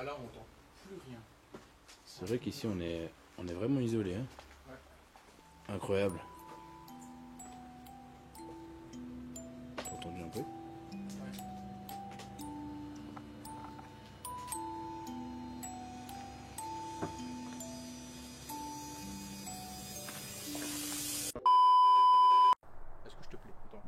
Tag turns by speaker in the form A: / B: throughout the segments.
A: Ah là on n'entend plus rien.
B: C'est vrai qu'ici on est vraiment isolé. Hein. Ouais. Incroyable. T'as entendu un peu?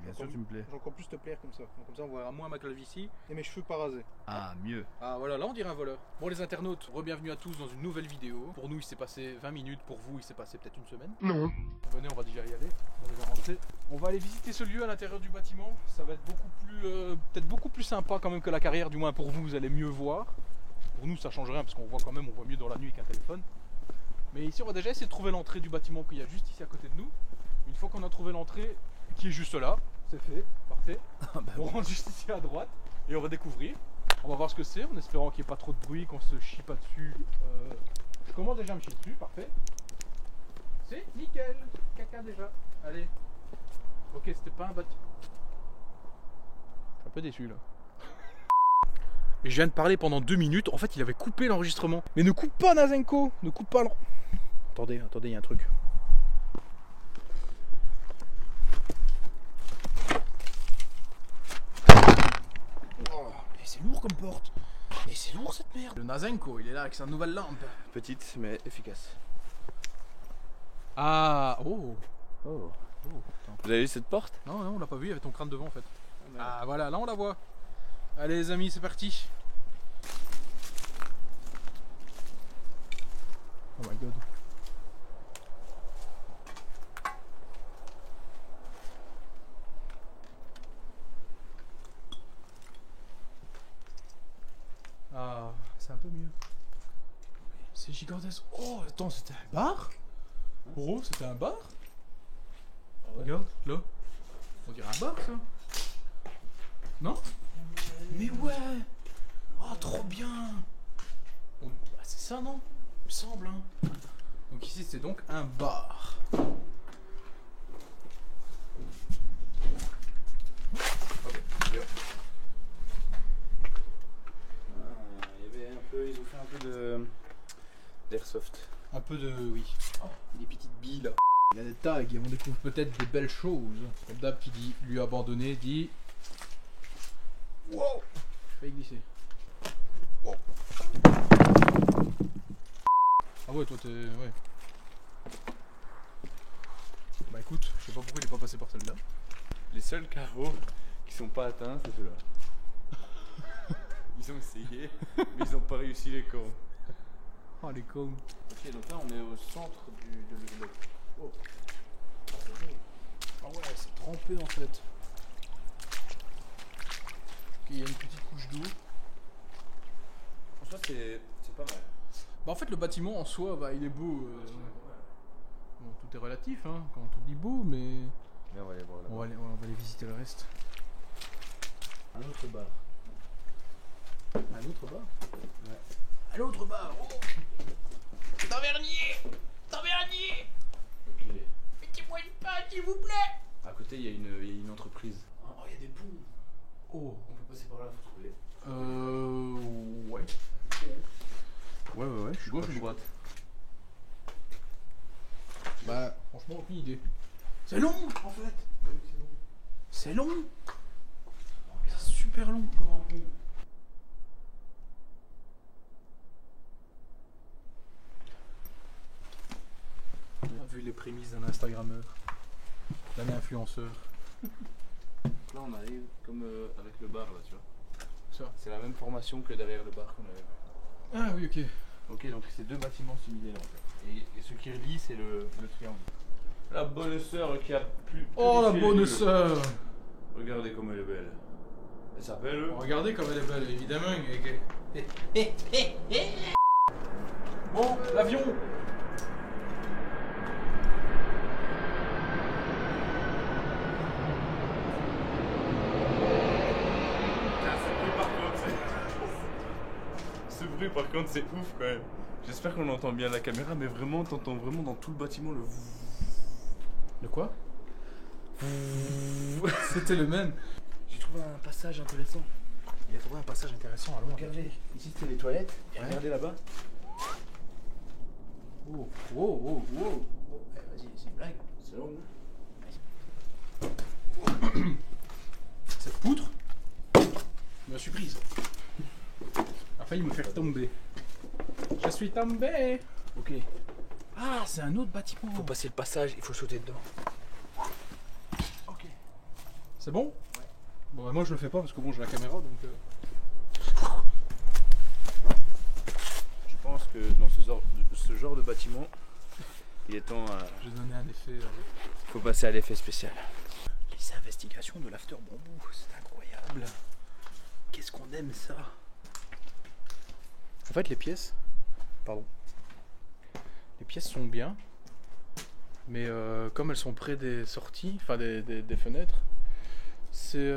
A: Bien sûr, tu me plais. J'ai encore plus te plaire comme ça. Donc, comme ça, on verra moins ma calvitie et mes cheveux pas rasés.
C: Ah, mieux.
A: Ah, voilà, là on dirait un voleur. Bon, les internautes, re-bienvenue à tous dans une nouvelle vidéo. Pour nous, il s'est passé 20 minutes. Pour vous, il s'est passé peut-être une semaine. Non. Venez, on va déjà y aller. On va déjà rentrer. On va aller visiter ce lieu à l'intérieur du bâtiment. Ça va être beaucoup plus, peut-être beaucoup plus sympa quand même que la carrière. Du moins pour vous, vous allez mieux voir. Pour nous, ça change rien parce qu'on voit quand même, on voit mieux dans la nuit qu'un téléphone. Mais ici, on va déjà essayer de trouver l'entrée du bâtiment qu'il y a juste ici à côté de nous. Une fois qu'on a trouvé l'entrée, qui est juste là, c'est fait, parfait. On rentre juste ici à droite et on va découvrir. On va voir ce que c'est, en espérant qu'il n'y ait pas trop de bruit, qu'on se chie pas dessus. Je commence déjà à me chier dessus, parfait. C'est nickel, caca déjà. Allez. Ok, c'était pas un bâtiment. Je suis un peu déçu là. Et je viens de parler pendant 2 minutes, en fait il avait coupé l'enregistrement. Mais ne coupe pas Nazenko, ne coupe pas Attendez, il y a un truc. C'est lourd comme porte. Et c'est lourd cette merde. Le Nazenko, il est là avec sa nouvelle lampe.
B: Petite mais efficace.
A: Ah, oh.
B: Vous avez vu cette porte?
A: Non, on l'a pas vu, il y avait ton crâne devant en fait. Ah voilà, là on la voit. Allez les amis, c'est parti. Oh my god. Ah, c'est un peu mieux. C'est gigantesque. Oh, attends, c'était un bar? Oh, c'était un bar? Regarde, là. On dirait un bar, ça. Non? Mais ouais. Oh, trop bien. Ah, c'est ça, non? Il me semble, hein. Donc ici, c'est donc un bar.
B: Ils ont fait un peu d'airsoft.
A: Un peu de... oui. Oh, des petites billes là. Il y a des tags et on découvre peut-être des belles choses. Comme d'hab qui dit lui abandonné dit... Wow. Je vais glisser. Wow. Ah ouais, toi t'es... ouais. Bah écoute, je sais pas pourquoi il est pas passé par celle-là.
C: Les seuls carreaux qui sont pas atteints, c'est ceux-là. Ils ont essayé, mais ils ont pas réussi les cons.
A: Oh les cons.
B: Ok, donc là on est au centre de l'immeuble.
A: Oh. Ah ouais, c'est trempé en fait. Ok, il y a une petite couche d'eau.
B: Franchement c'est pas mal.
A: Bah en fait le bâtiment en soi, bah, il est beau. Bon, tout est relatif hein, quand on dit beau, mais...
B: Mais on va aller voir là.
A: On va aller visiter le reste.
B: Un autre bar.
A: Un autre bar?
B: Ouais.
A: Un autre bar, oh. Tavernier.
B: Ok.
A: Mettez-moi une pâte s'il vous plaît.
B: À côté il y a une entreprise. Oh, il y a des ponts.
A: Oh.
B: On peut passer par là, faut trouver.
A: Ouais. Ouais, je suis
B: Gauche ou droite?
A: Bah, franchement, aucune idée. C'est long, en fait.
B: Oui, c'est bon.
A: C'est long. C'est super long, comme un pont. On a vu les prémices d'un Instagrammeur, d'un influenceur.
B: Là on arrive comme avec le bar là, tu vois.
A: Ça.
B: C'est la même formation que derrière le bar qu'on avait vu.
A: Ah oui, ok.
B: Ok, donc c'est deux bâtiments similaires en fait. Et ce qui relie c'est le triangle. La bonne sœur qui a plus...
A: Oh la bonne sœur.
B: Regardez comme elle est belle. Elle s'appelle...
A: Regardez comme elle est belle, évidemment. Bon, l'avion.
C: Ce bruit par contre c'est ouf quand même. J'espère qu'on entend bien la caméra, mais vraiment t'entends vraiment dans tout le bâtiment le...
A: De quoi? C'était le même.
B: J'ai trouvé un passage intéressant.
A: Il a trouvé un passage intéressant, allons.
B: Regardez, ici c'est les toilettes. Et
A: Ouais.
B: regardez là-bas.
A: Oh, oh, oh, oh.
B: Vas-y, c'est une blague. C'est long.
A: Cette poutre me surprise. A failli me faire tomber. Je suis tombé.
B: Ok.
A: Ah, c'est un autre bâtiment.
B: Faut passer le passage, il faut sauter dedans. Ok.
A: C'est bon? Ouais. Bon, bah, moi je le fais pas parce que bon, j'ai la caméra donc.
C: Je pense que dans ce genre de bâtiment, il est temps à...
A: J'ai donné un effet.
C: faut passer à l'effet spécial.
A: Les investigations de l'after bambou, c'est incroyable. Qu'est-ce qu'on aime ça? En fait, les pièces. Pardon. Les pièces sont bien. Mais comme elles sont près des sorties, enfin des fenêtres, c'est.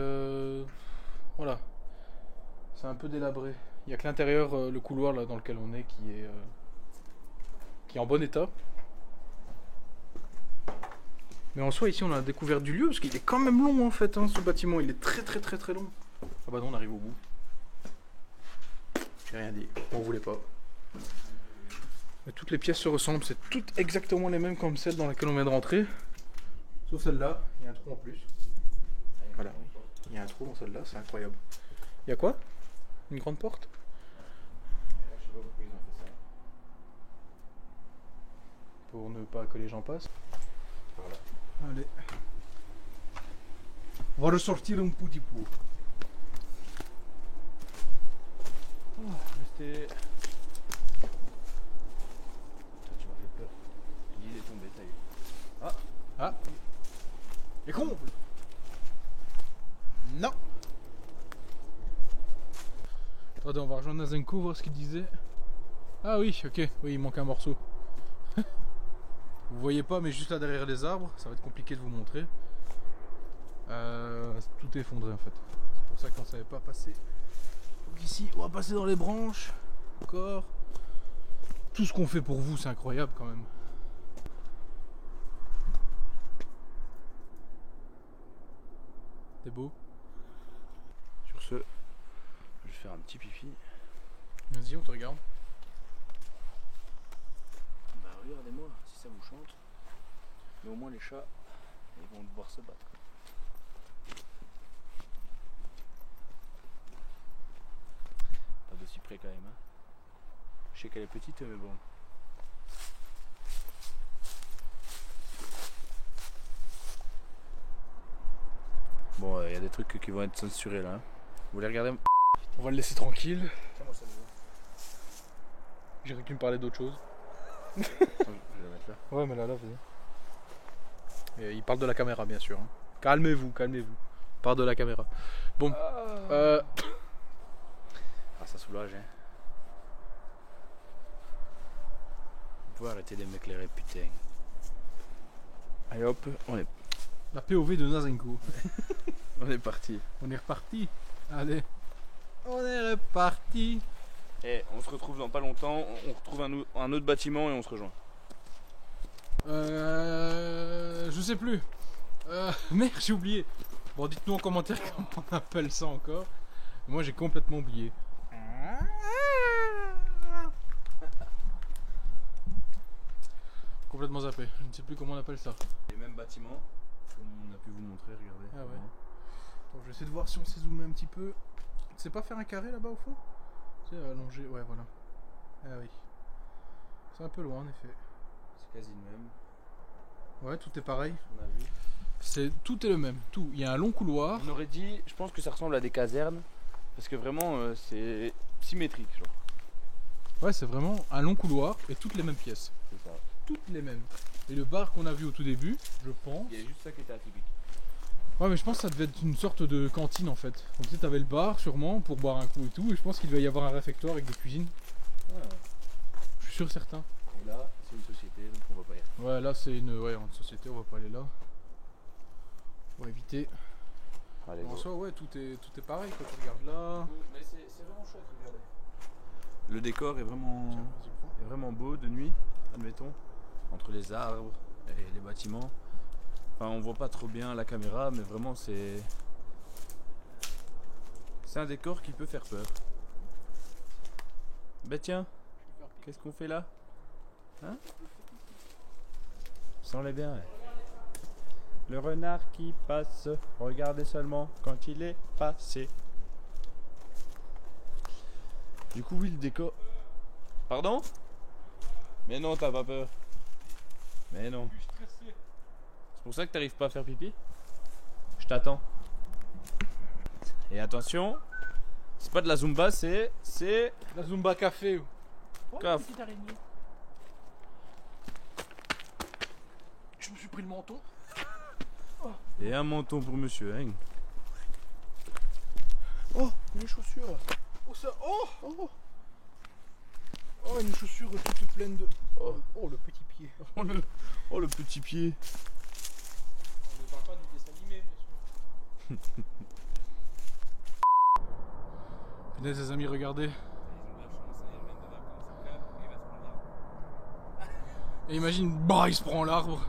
A: Voilà. C'est un peu délabré. Il n'y a que l'intérieur, le couloir là dans lequel on est qui est en bon état. Mais en soi, ici, on a découvert du lieu parce qu'il est quand même long en fait, hein, ce bâtiment. Il est très long. Ah bah non, on arrive au bout. J'ai rien dit. On voulait pas. Mais toutes les pièces se ressemblent. C'est toutes exactement les mêmes comme celle dans laquelle on vient de rentrer. Sauf celle-là. Il y a un trou en plus. Voilà. Il y a un trou dans celle-là. C'est incroyable. Il y a quoi? Une grande porte?
C: Je sais pas pourquoi ils ont fait ça.
A: Pour ne pas que les gens passent.
C: Voilà.
A: Allez. On va ressortir un petit peu.
C: Restez. Tu m'as fait peur. Il est tombé, ça y est.
A: Ah. Les combles. Non. Attendez, on va rejoindre Nazenko, voir ce qu'il disait. Ah oui, ok. Oui, il manque un morceau. Vous voyez pas, mais juste là derrière les arbres, ça va être compliqué de vous montrer. Tout est effondré en fait. C'est pour ça qu'on savait pas passer. Donc ici, on va passer dans les branches. Encore. Tout ce qu'on fait pour vous, c'est incroyable quand même. C'est beau.
C: Sur ce, je vais faire un petit pipi.
A: Vas-y, on te regarde.
B: Bah regardez-moi, si ça vous chante. Mais au moins les chats, ils vont devoir se battre. Pas d'aussi près quand même. Hein. Je sais qu'elle est petite, mais bon. Bon, il y a des trucs qui vont être censurés là. Hein. Vous voulez regarder?
A: On va le laisser tranquille.
B: Comment ça va?
A: J'ai cru que tu me parlais d'autre chose.
B: Je vais le mettre là.
A: Ouais, mais là, vas-y. Et il parle de la caméra, bien sûr. Hein. Calmez-vous, calmez-vous. Il parle de la caméra. Bon.
B: Ah, ça soulage, hein. Vous pouvez arrêter de m'éclairer, putain. Allez hop, on est
A: La POV de Nazenko.
C: parti.
A: On est reparti. Allez. On est reparti.
C: Et on se retrouve dans pas longtemps. On retrouve un autre bâtiment et on se rejoint.
A: Je sais plus. Merde, j'ai oublié. Bon, dites-nous en commentaire comment on appelle ça encore. Moi, j'ai complètement oublié. Complètement zappé. Je ne sais plus comment on appelle ça.
C: Les mêmes bâtiments, comme on a pu vous montrer, regardez.
A: Ah ouais. Bon, je vais essayer de voir si on sait zoomer un petit peu. Tu sais pas faire un carré là-bas au fond? Tu sais, allonger. Ouais, voilà. Ah oui. C'est un peu loin en effet.
C: C'est quasi le même.
A: Ouais, tout est pareil.
C: On a vu.
A: Tout est le même. Tout. Il y a un long couloir.
C: On aurait dit, je pense que ça ressemble à des casernes. Parce que vraiment, c'est symétrique. Genre.
A: Ouais, c'est vraiment un long couloir et toutes les mêmes pièces.
C: C'est ça.
A: Toutes les mêmes. Et le bar qu'on a vu au tout début, je pense.
C: Il y a juste ça qui était atypique.
A: Ouais, mais je pense que ça devait être une sorte de cantine en fait. Donc tu sais, t'avais le bar sûrement pour boire un coup et tout. Et je pense qu'il devait y avoir un réfectoire avec des cuisines. Je suis sûr certain.
C: Et là, c'est une société, donc on va pas y aller.
A: Ouais, là c'est une société, on va pas aller là. On va éviter.
C: Allez,
A: En
C: go.
A: soi, ouais, tout est pareil quand tu regardes là.
C: Mais c'est vraiment chouette, regardez. Le décor est vraiment,
A: Tiens, vas-y, prends.
C: est vraiment beau de nuit, admettons. Entre les arbres et les bâtiments. Enfin, on voit pas trop bien la caméra, mais vraiment c'est C'est un décor qui peut faire peur. Bah tiens, qu'est-ce qu'on fait là? Hein? Sens-les bien. Ouais. Le renard qui passe, regardez seulement quand il est passé. Du coup, oui, le décor. Pardon? Mais non, t'as pas peur. Mais non. C'est pour ça que t'arrives pas à faire pipi? Je t'attends. Et attention, c'est pas de la Zumba, c'est
A: La Zumba café.
C: Caf.
A: Je me suis pris le menton.
C: Et un menton pour monsieur Heng.
A: Oh, mes chaussures. Oh ça. Oh. Oh, une chaussure toute pleine de. Oh, le petit pied.
C: Oh le petit pied.
A: On ne parle pas du dessin animé, bien sûr. Punaise, les amis, regardez. Et imagine, bah, il se prend l'arbre.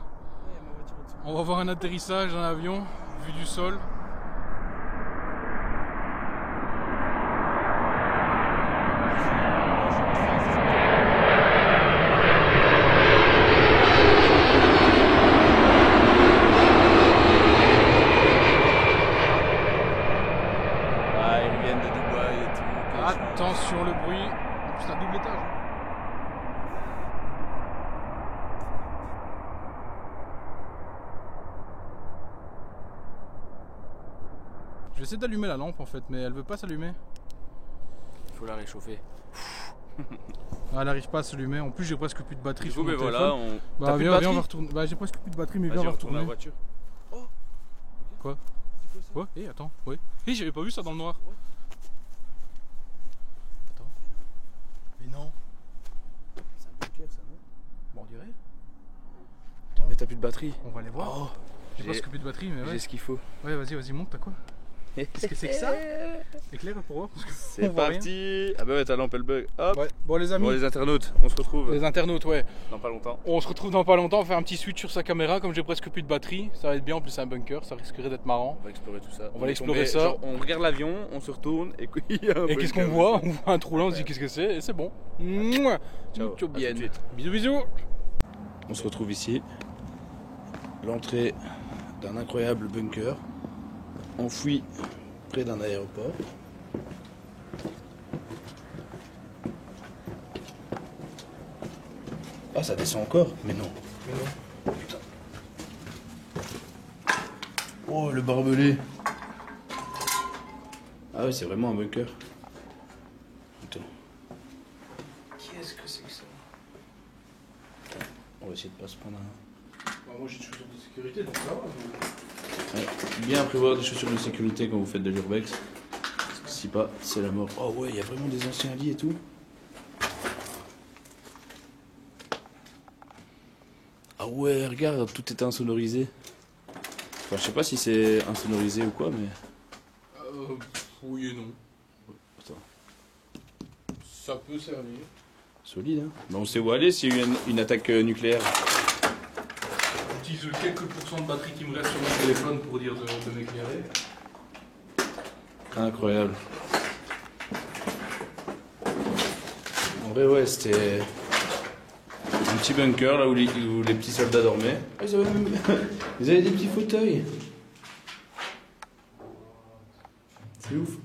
A: On va voir un atterrissage d'un avion, vue du sol.
C: Ah, ils viennent de Dubaï et tout.
A: Attention le bruit. En plus, c'est un double étage. Hein. Je vais essayer d'allumer la lampe en fait, mais elle veut pas s'allumer.
C: Il faut la réchauffer.
A: Ah, elle arrive pas à s'allumer. En plus, j'ai presque plus de batterie
C: Du
A: sur
C: coup,
A: mon
C: mais
A: téléphone.
C: voilà, on.
A: Bah, viens, on va retourner. Bah, j'ai presque plus de batterie, mais viens, on va
C: retourne
A: retourner.
C: la voiture.
A: Quoi? Quoi? Eh, attends, ouais. Eh, j'avais pas vu ça dans le noir. Attends. Mais non.
C: C'est un bunker ça, non?
A: Bon, on dirait.
C: Mais t'as plus de batterie.
A: On va aller voir.
C: Oh,
A: J'ai presque plus de batterie, mais ouais.
C: j'ai ce qu'il faut.
A: Ouais, vas-y, monte, t'as quoi? Qu'est-ce que c'est que ça? Éclaire pour voir. Parce que
C: C'est
A: on voit rien.
C: parti. Ah bah ouais, ta lampe elle bug. Hop.
A: Ouais. Bon, les amis.
C: Bon, les internautes, on se retrouve
A: Les internautes, ouais.
C: dans pas longtemps.
A: On se retrouve dans pas longtemps, on va faire un petit switch sur sa caméra, comme j'ai presque plus de batterie, ça va être bien, en plus c'est un bunker, ça risquerait d'être marrant.
C: On va explorer tout ça.
A: On va
C: est
A: explorer
C: tombé,
A: ça.
C: genre, on regarde l'avion, on se retourne et il y a un
A: Et qu'est-ce qu'on
C: bunker.
A: voit? On voit un trou là, on se dit qu'est-ce que c'est, et c'est bon. Mouah.
C: Ciao,
A: Ciao
C: à
A: bien.
C: tout de suite.
A: Bisous bisous.
C: On se retrouve ici. L'entrée d'un incroyable bunker enfoui près d'un aéroport. Ah, ça descend encore? Mais non. Putain. Oh, le barbelé. Ah ouais, c'est vraiment un bunker. Attends. Qu'est-ce que c'est que ça? On va essayer de pas se prendre un...
A: Bah, moi j'ai des chaussures de sécurité donc ça va.
C: Ouais, bien prévoir des chaussures de sécurité quand vous faites de l'urbex. Parce que si pas, c'est la mort. Oh ouais, il y a vraiment des anciens lits et tout. Ah ouais, regarde, tout est insonorisé. Enfin, je sais pas si c'est insonorisé ou quoi, mais...
A: Oui et non.
C: Attends.
A: Ça peut servir.
C: Solide, hein. Mais on sait où aller s'il y a eu une attaque nucléaire.
A: J'utilise quelques pourcents de batterie qui me restent sur mon téléphone pour dire de m'éclairer.
C: Incroyable. En vrai, ouais, c'était un petit bunker là où les petits soldats dormaient. Ah, ils avaient des petits fauteuils. C'est ouf.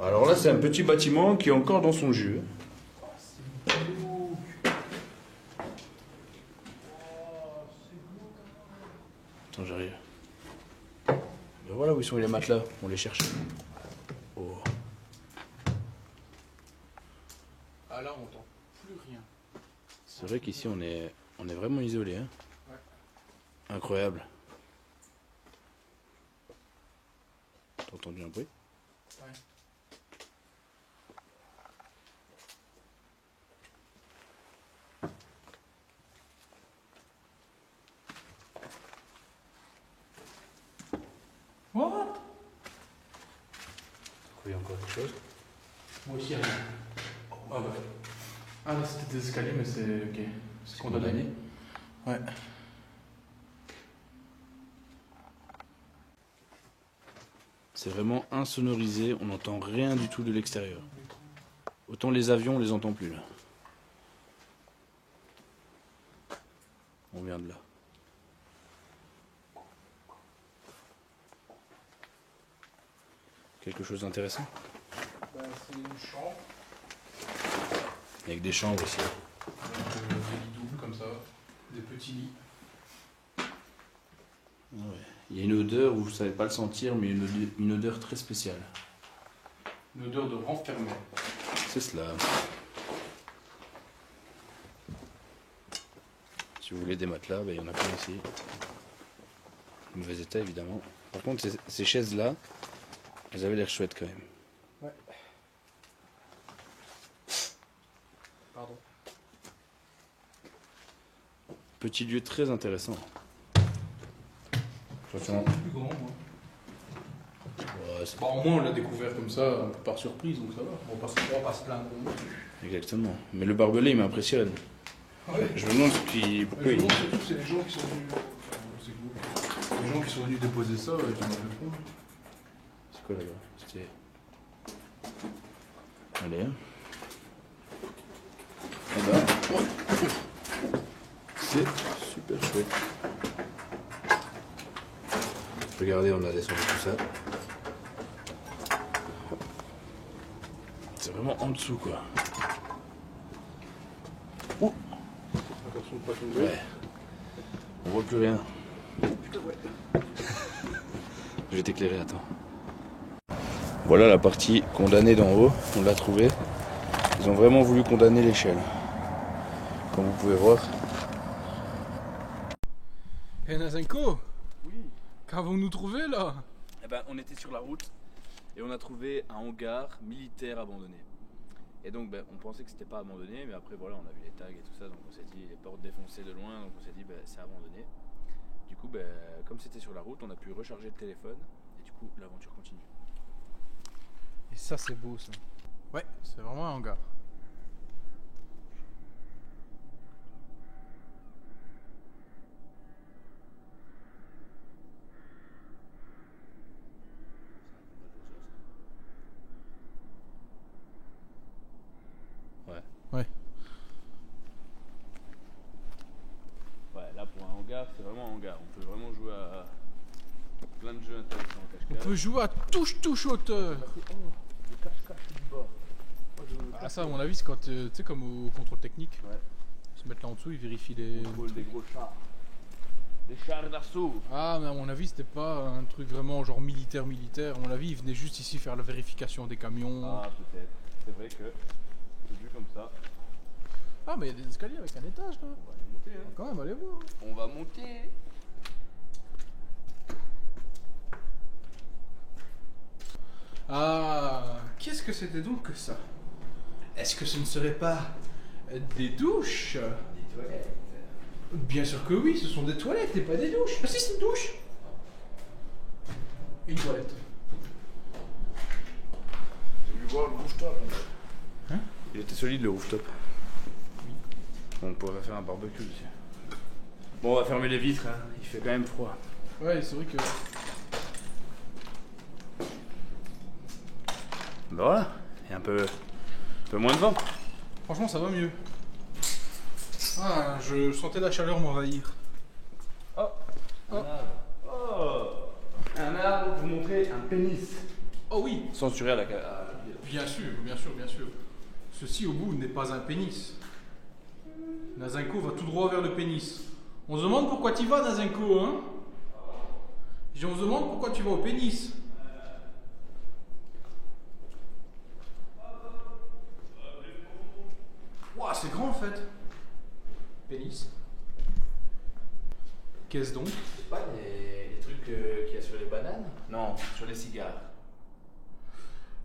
C: Alors là, c'est un petit bâtiment qui est encore dans son jus. Attends, j'arrive. Ben voilà où ils sont les matelas, on les cherche. Oh.
A: Ah là on entend plus rien.
C: C'est vrai qu'ici on est vraiment isolé. Hein. Ouais. Incroyable. T'as entendu un bruit?
A: Ouais. What?
C: Il y a encore quelque chose?
A: Moi aussi rien. Ah ouais. Ah là c'était des escaliers mais c'est ok. C'est condamné. Ouais.
C: C'est vraiment insonorisé, on n'entend rien du tout de l'extérieur. Autant les avions, on les entend plus là. On vient de là. Quelque chose d'intéressant?
A: C'est une chambre.
C: Avec des chambres aussi.
A: Avec des lits doubles comme ça. Des petits lits.
C: Ouais. Il y a une odeur, vous ne savez pas le sentir, mais une odeur très spéciale.
A: Une odeur de renfermé.
C: C'est cela. Si vous voulez des matelas, il y en a plein ici. Mauvais état évidemment. Par contre, ces chaises-là, elles avaient l'air chouettes quand même.
A: Ouais. Pardon.
C: Petit lieu très intéressant.
A: C'est plus grand, moi.
C: Ouais,
A: Bah, au moins, on l'a découvert comme ça, un peu par surprise, donc ça va. On va pas se plaindre.
C: exactement. Mais le barbelé, il m'impressionne.
A: Ouais.
C: Je me demande pourquoi
A: Mais
C: il...
A: bon, surtout, c'est les gens qui sont venus. C'est cool. Les gens qui sont venus déposer ça, qui m'ont fait fond.
C: C'est quoi là-bas? C'était... Allez, hein. Ah bah. C'est super chouette. Regardez, on a descendu tout ça. C'est vraiment en dessous, quoi. Oh.
A: Attention de pas tomber.
C: Ouais. On voit plus rien.
A: Putain, ouais.
C: Je vais t'éclairer, attends. Voilà la partie condamnée d'en haut, on l'a trouvée. Ils ont vraiment voulu condamner l'échelle. Comme vous pouvez voir.
A: Hey Nazenko,
C: Oui.
A: qu'avons-nous trouvé là?
C: Eh ben, on était sur la route et on a trouvé un hangar militaire abandonné. Et donc on pensait que c'était pas abandonné, mais après voilà, on a vu les tags et tout ça, donc on s'est dit les portes défoncées de loin, donc on s'est dit c'est abandonné. Du coup, comme c'était sur la route, on a pu recharger le téléphone et du coup l'aventure continue.
A: Et ça c'est beau ça. Ouais, c'est vraiment un hangar. Ouais.
C: Ouais, là pour un hangar, c'est vraiment un hangar. On peut vraiment jouer à plein de jeux intéressants en
A: On
C: cache-cache.
A: peut jouer à touche hauteur.
C: Oh, le cache-cache du bord.
A: Ah ça à mon avis c'est quand tu sais comme au contrôle technique.
C: Ouais.
A: Ils se mettent là en dessous, ils vérifient les...
C: Contrôle des gros chars. Des chars d'assaut.
A: Ah mais à mon avis c'était pas un truc vraiment genre militaire. À mon avis ils venaient juste ici faire la vérification des camions.
C: Ah peut-être. C'est vrai que vu comme ça.
A: Ah mais il y a des escaliers avec un étage là.
C: On va aller monter. Hein.
A: Quand même allez voir.
C: On va monter.
A: Ah, qu'est-ce que c'était donc que ça? Est-ce que ce ne serait pas des douches?
C: Des toilettes.
A: Bien sûr que oui, ce sont des toilettes et pas des douches. Ah si, c'est une douche. Une toilette.
C: J'ai voulu voir le rooftop.
A: Hein?
C: Il était solide le rooftop. Oui. On pourrait faire un barbecue aussi. Bon, on va fermer les vitres, hein. Il fait quand même froid.
A: Ouais, c'est vrai que...
C: Ben voilà, il y a un peu moins de vent.
A: Franchement, ça va mieux. Ah, je sentais la chaleur m'envahir.
C: Oh, un arbre. Oh, un arbre pour montrer un pénis.
A: Oh oui,
C: Censuré à la
A: bien sûr. Ceci au bout n'est pas un pénis. Nazenko va tout droit vers le pénis. On se demande pourquoi tu vas, Nazenko, hein? On se demande pourquoi tu vas au pénis. Ouah, c'est grand en fait. Pénis. Qu'est-ce donc?
C: C'est pas les trucs qu'il y a sur les bananes? Non, sur les cigares.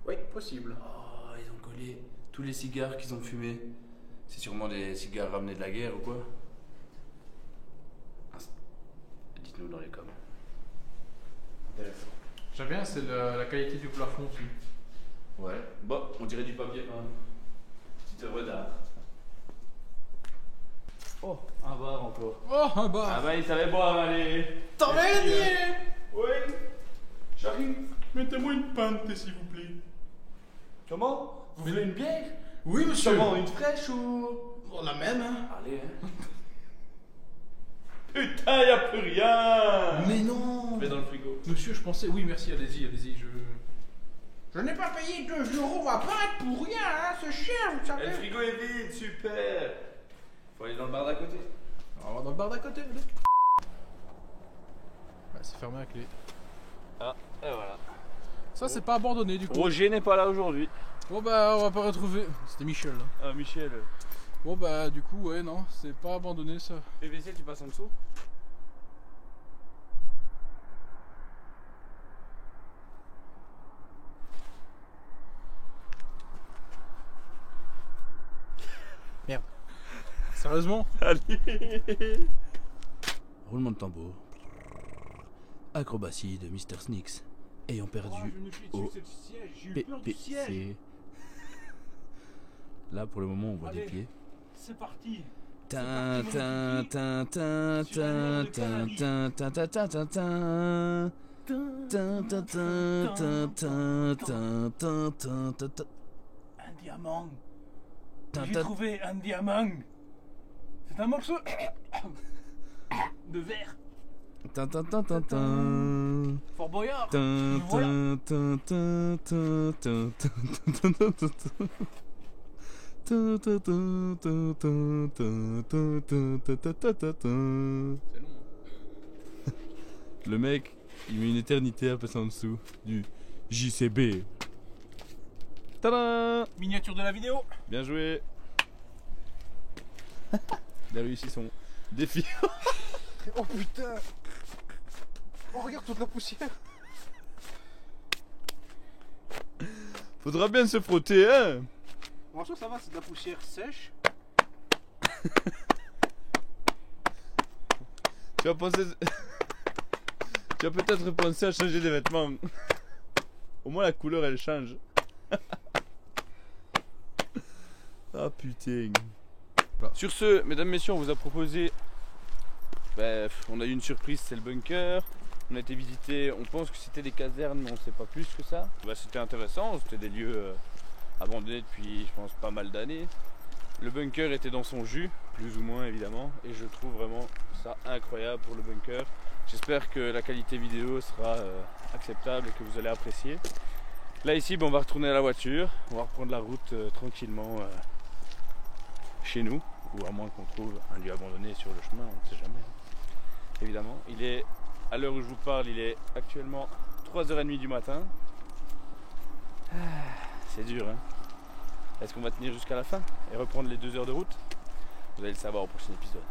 A: Oui, possible.
C: Oh, ils ont collé tous les cigares qu'ils ont fumés. C'est sûrement des cigares ramenés de la guerre ou quoi? Dites-nous dans les commentaires. Intéressant.
A: J'aime bien, c'est la qualité du plafond aussi.
C: Ouais. Bon, on dirait du papier peint. Petite œuvre d'art. Oh, un bar encore.
A: Oh, un bar.
C: Ah bah il savait boire, allez.
A: T'en veux dire?
C: Oui. J'arrive.
A: Mettez-moi une pinte, s'il vous plaît.
B: Comment? Vous voulez une bière?
A: Oui, monsieur.
B: Comment? Une fraîche ou...
A: Oh, la même, hein.
B: Allez, hein. Putain, y a plus rien.
A: Mais non.
B: Mets dans le frigo.
A: Monsieur, je pensais... Oui, merci, allez-y, allez-y, Je n'ai pas payé 2 € ma pinte pour rien, hein. C'est cher, vous savez.
B: Le frigo est vide, super. Faut aller dans le bar d'à côté.
A: On va dans le bar d'à côté, allez. Ouais, c'est fermé à clé.
B: Ah, et voilà.
A: Ça, c'est pas abandonné, du coup.
C: Roger n'est pas là aujourd'hui.
A: Bon, bah, on va pas retrouver... C'était Michel, hein.
C: Ah, Michel.
A: Bon, bah, du coup, ouais, non, c'est pas abandonné, ça.
C: PVC, tu passes en dessous?
A: Merde. Sérieusement?
C: Allez.
D: Roulement de tambour. Acrobatie de Mr. Sneaks ayant perdu au PPC. Là pour le moment on voit des pieds.
A: C'est parti.
D: Tin tin tin tin tin tin tin tin tin tin tin tin. Tin tin tin tin tin tin tin tin tin tin.
A: Un diamant.
D: Tin,
A: J'ai
D: tin.
A: trouvé un diamant. C'est un morceau de verre.
D: Tin tin tin tin tin.
A: Fort Boyard.
D: Tin
A: Voilà.
D: tin tin tin tin tin tin tin tin tin tin. Tin, tin, tin, tin, tin, tin, tin, tin, tin, tin, tin, tin, tin.
A: C'est long.
D: Le mec, il met une éternité à passer en dessous du JCB. Tadam!
A: Miniature de la vidéo.
D: Bien joué. Il a réussi son défi.
A: Oh putain. Oh regarde toute la poussière.
D: Faudra bien se frotter, hein?
A: Franchement ça va, c'est de la poussière sèche.
D: Tu vas penser... Tu vas peut-être penser à changer des vêtements. Au moins la couleur elle change. Ah putain. Sur ce, mesdames, messieurs, on vous a proposé... on a eu une surprise, c'est le bunker. On a été visiter, on pense que c'était des casernes, mais on sait pas plus que ça. C'était intéressant, c'était des lieux abandonnés depuis, je pense, pas mal d'années. Le bunker était dans son jus, plus ou moins évidemment, et je trouve vraiment ça incroyable pour le bunker. J'espère que la qualité vidéo sera acceptable et que vous allez apprécier. Là ici, on va retourner à la voiture, on va reprendre la route tranquillement chez nous, ou à moins qu'on trouve un lieu abandonné sur le chemin, on ne sait jamais. Évidemment, il est, à l'heure où je vous parle, il est actuellement 3h30 du matin. C'est dur, hein. Est-ce qu'on va tenir jusqu'à la fin et reprendre les 2 heures de route? Vous allez le savoir au prochain épisode.